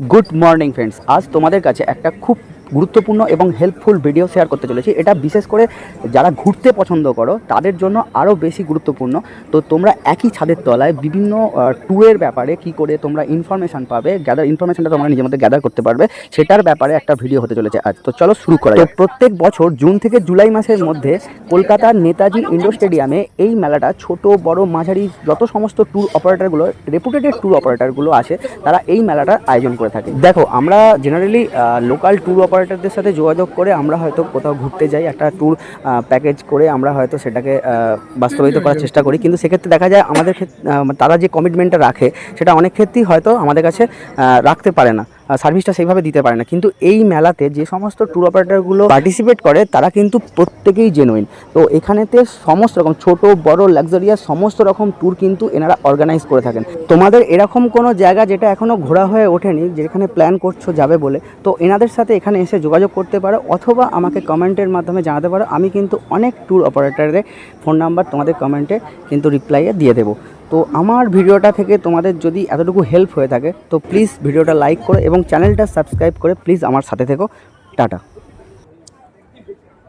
Good morning friends, আজ তোমাদের কাছে একটা খুব গুরুত্বপূর্ণ এবং হেল্পফুল ভিডিও শেয়ার করতে চলেছি। এটা বিশেষ করে যারা ঘুরতে পছন্দ করো তাদের জন্য আরও বেশি গুরুত্বপূর্ণ। তো তোমরা একই ছাদের তলায় বিভিন্ন ট্যুরের ব্যাপারে কি করে তোমরা ইনফরমেশান পাবে, ইনফরমেশানটা তোমরা নিজের মধ্যে গ্যাদার করতে পারবে, সেটার ব্যাপারে একটা ভিডিও হতে চলেছে আজ। তো চলো শুরু করা যাক। প্রত্যেক বছর জুন থেকে জুলাই মাসের মধ্যে কলকাতার নেতাজি ইন্ডোর স্টেডিয়ামে এই মেলাটা ছোট বড় মাঝারি যত সমস্ত ট্যুর অপারেটরগুলো, রেপুটেড ট্যুর অপারেটরগুলো আসে, তারা এই মেলাটার আয়োজন করে থাকে। দেখো, আমরা জেনারেলি লোকাল ট্যুর অপারেটরদের সাথে যোগাযোগ করে আমরা হয়তো কোথাও ঘুরতে যাই, একটা ট্যুর প্যাকেজ করে আমরা হয়তো সেটাকে বাস্তবায়িত করার চেষ্টা করি, কিন্তু সেক্ষেত্রে দেখা যায় আমাদের তারা যে কমিটমেন্টটা রাখে সেটা অনেক ক্ষেত্রেই হয়তো আমাদের কাছে রাখতে পারে না, সার্ভিসটা সেইভাবে দিতে পারে না। কিন্তু এই মেলাতে যে সমস্ত ট্যুর অপারেটরগুলো পার্টিসিপেট করে তারা কিন্তু প্রত্যেকেই জেনুইন। তো এখানেতে সমস্ত রকম ছোট বড় লাক্সারিয়াস সমস্ত রকম ট্যুর কিন্তু এনারা অর্গানাইজ করে থাকেন। তোমাদের এরকম কোনো জায়গা যেটা এখনও ঘোরা হয়ে ওঠেনি, যেখানে প্ল্যান করছো যাবে বলে, তো এনাদের সাথে এখানে এসে যোগাযোগ করতে পারো, অথবা আমাকে কমেন্টের মাধ্যমে জানাতে পারো। আমি কিন্তু অনেক ট্যুর অপারেটরের ফোন নাম্বার তোমাদের কমেন্টে কিন্তু রিপ্লাইয়ে দিয়ে দেবো। তো আমার ভিডিওটা থেকে তোমাদের যদি এতটুকু হেল্প হয়ে থাকে তো প্লিজ ভিডিওটা লাইক করো এবং চ্যানেলটা সাবস্ক্রাইব করে প্লিজ আমার সাথে থেকো। টাটা।